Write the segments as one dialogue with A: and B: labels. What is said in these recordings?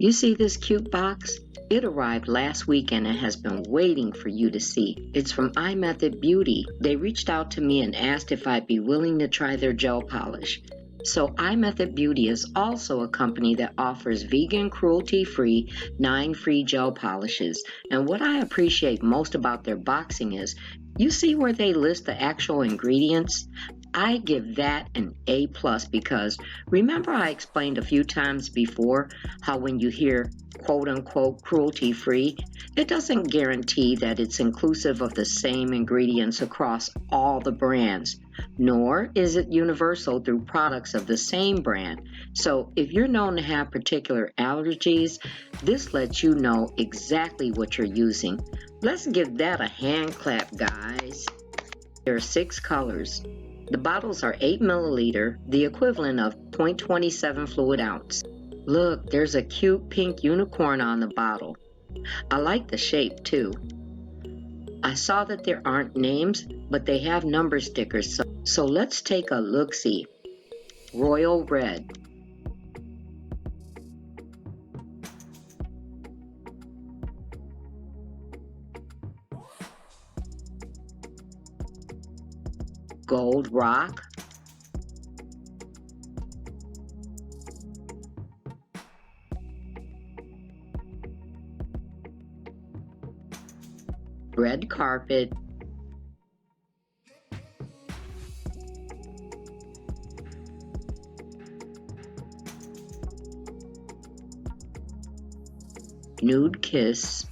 A: You see this cute box? It arrived last week and it has been waiting for you to see. It's from iMethod Beauty. They reached out to me and asked if I'd be willing to try their gel polish. So iMethod Beauty is also a company that offers vegan, cruelty-free, 9-free gel polishes. And what I appreciate most about their boxing is, you see where they list the actual ingredients? I give that an A+ because remember I explained a few times before how when you hear quote-unquote cruelty-free, it doesn't guarantee that it's inclusive of the same ingredients across all the brands, nor is it universal through products of the same brand. So if you're known to have particular allergies, this lets you know exactly what you're using. Let's give that a hand clap, guys. There are 6 colors. The bottles are 8 milliliter, the equivalent of 0.27 fluid ounce. Look, there's a cute pink unicorn on the bottle. I like the shape too. I saw that there aren't names, but they have number stickers, so let's take a look-see. Royal Red. Gold Rock. Red Carpet. Nude Kiss.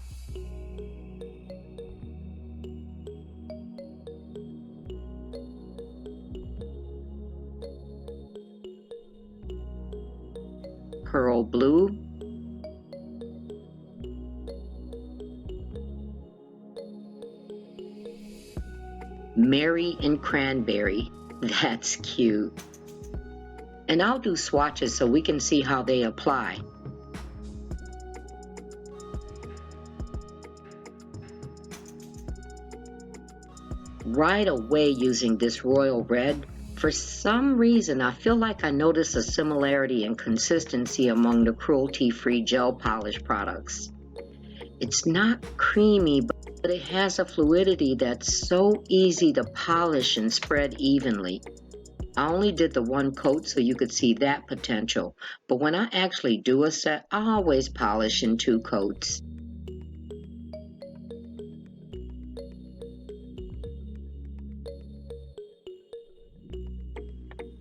A: Pearl Blue. Merry-in-Cranberry. That's cute. And I'll do swatches so we can see how they apply. Right away using this Royal Red, for some reason I feel like I notice a similarity in consistency among the cruelty-free gel polish products. It's not creamy, but it has a fluidity that's so easy to polish and spread evenly. I only did the 1 coat so you could see that potential, but when I actually do a set, I always polish in 2 coats.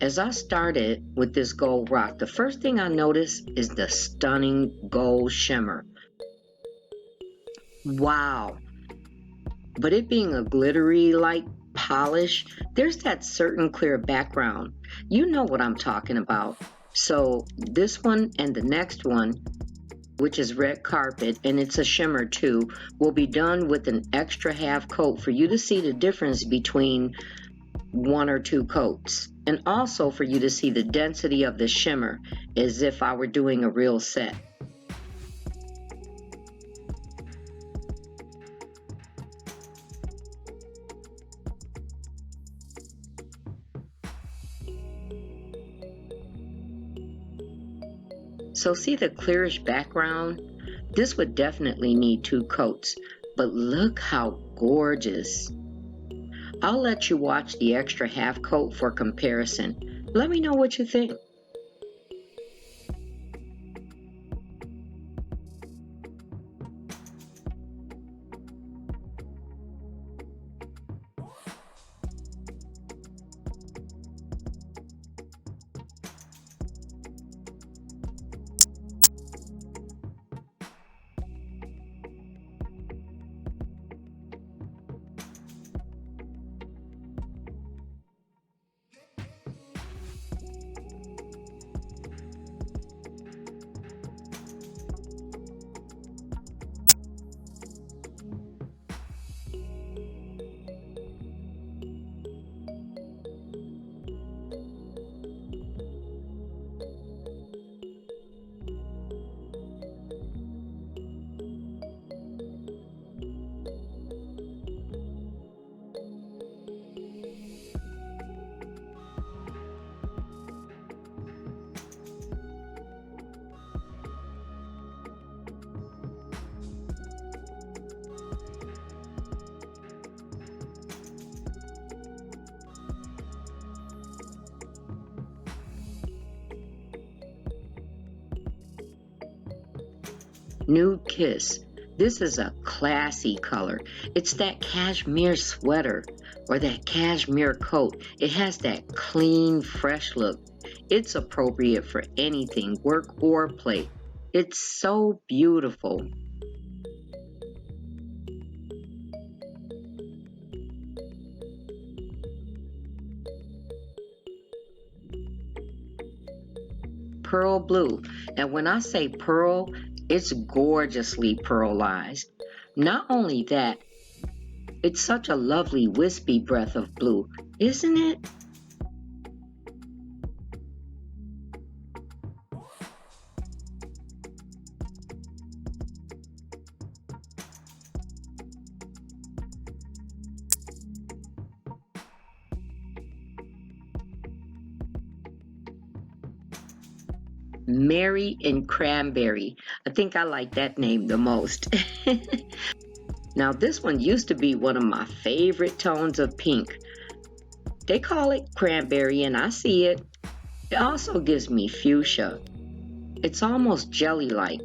A: As I started with this gold rock, the first thing I noticed is the stunning gold shimmer. Wow! But it being a glittery like polish, there's that certain clear background. You know what I'm talking about. So this one and the next one, which is Red Carpet, and it's a shimmer too, will be done with an extra half coat for you to see the difference between 1 or 2 coats. And also for you to see the density of the shimmer as if I were doing a real set. So see the clearish background? This would definitely need 2 coats, but look how gorgeous. I'll let you watch the extra half coat for comparison. Let me know what you think. Nude Kiss. This is a classy color. It's that cashmere sweater or that cashmere coat. It has that clean, fresh look. It's appropriate for anything, work or play. It's so beautiful. Pearl blue. And when I say pearl, it's gorgeously pearlized. Not only that, it's such a lovely wispy breath of blue, isn't it? Merry-in-Cranberry. I think I like that name the most. Now this one used to be one of my favorite tones of pink. They call it cranberry and I see it. It also gives me fuchsia. It's almost jelly-like.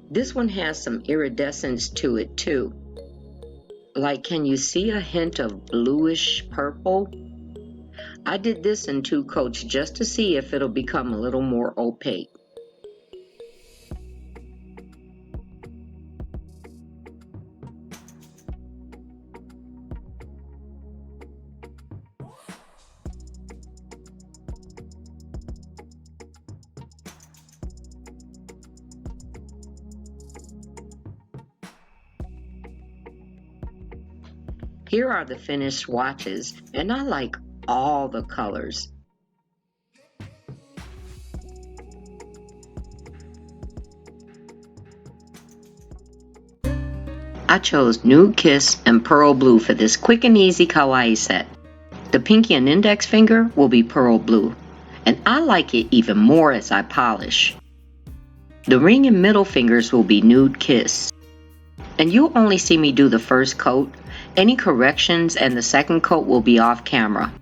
A: This one has some iridescence to it too. Like, can you see a hint of bluish purple? I did this in 2 coats just to see if it'll become a little more opaque. Here are the finished swatches, and I like all the colors. I chose Nude Kiss and Pearl Blue for this quick and easy kawaii set. The pinky and index finger will be Pearl Blue, and I like it even more as I polish. The ring and middle fingers will be Nude Kiss. And you'll only see me do the first coat. Any corrections and the second coat will be off camera.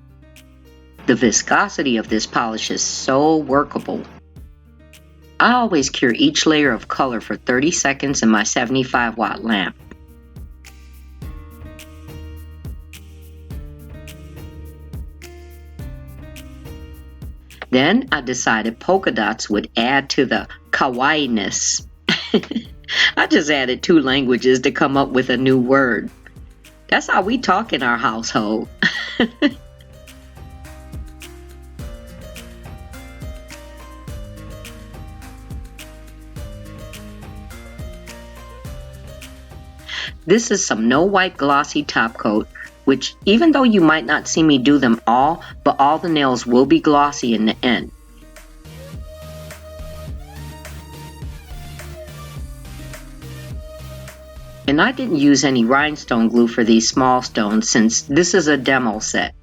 A: The viscosity of this polish is so workable. I always cure each layer of color for 30 seconds in my 75-watt lamp. Then I decided polka dots would add to the kawaii-ness. I just added 2 languages to come up with a new word. That's how we talk in our household. This is some no wipe glossy top coat, which even though you might not see me do them all, but all the nails will be glossy in the end. And I didn't use any rhinestone glue for these small stones since this is a demo set.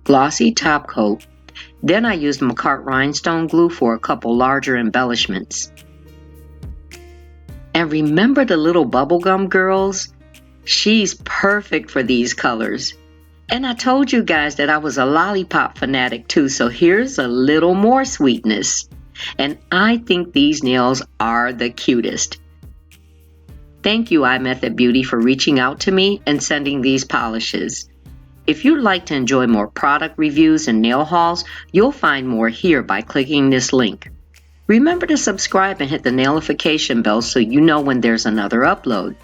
A: Glossy top coat. Then I used McCart rhinestone glue for a couple larger embellishments. And remember the little bubblegum girls? She's perfect for these colors. And I told you guys that I was a lollipop fanatic too, so here's a little more sweetness. And I think these nails are the cutest. Thank you, iMethod Beauty, for reaching out to me and sending these polishes. If you'd like to enjoy more product reviews and nail hauls, you'll find more here by clicking this link. Remember to subscribe and hit the Nailification bell so you know when there's another upload.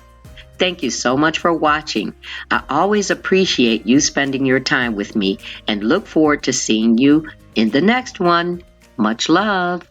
A: Thank you so much for watching. I always appreciate you spending your time with me and look forward to seeing you in the next one. Much love.